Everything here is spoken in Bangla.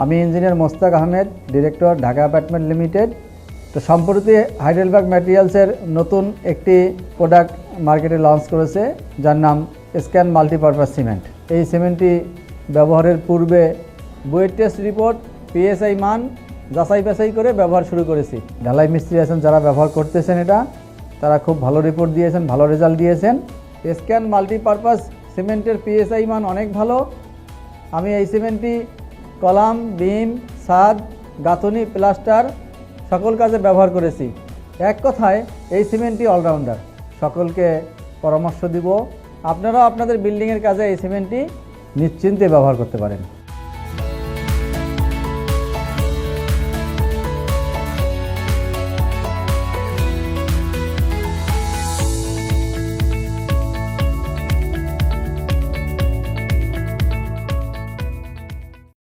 আমি engineer Mostak Ahmed, director, Dhaka apartment limited. তো সম্প্রতি হাইডেলবার্গ ম্যাটেরিয়ালসের নতুন একটি প্রোডাক্ট মার্কেটে লঞ্চ করেছে, যার নাম স্ক্যান মাল্টিপারপাস সিমেন্ট। এই সিমেন্টটি ব্যবহারের পূর্বে বুয়েট টেস্ট রিপোর্ট, পিএসআই মান যাচাই বাছাই করে ব্যবহার শুরু করেছি। ঢালাই মিস্ত্রি আছেন যারা ব্যবহার করতেছেন এটা, তারা খুব ভালো রিপোর্ট দিয়েছেন, ভালো রেজাল্ট দিয়েছেন। স্ক্যান মাল্টিপারপাস সিমেন্টের পিএসআই মান অনেক ভালো। আমি এই সিমেন্টটি কলাম, বিম, ছাদ, গাঁথনি, প্লাস্টার সকল কাজে ব্যবহার করেছি। এক কথায় এই সিমেন্টটি অলরাউন্ডার। সকলকে পরামর্শ দিব, আপনারাও আপনাদের বিল্ডিংয়ের কাজে এই সিমেন্টটি নিশ্চিন্তে ব্যবহার করতে পারেন।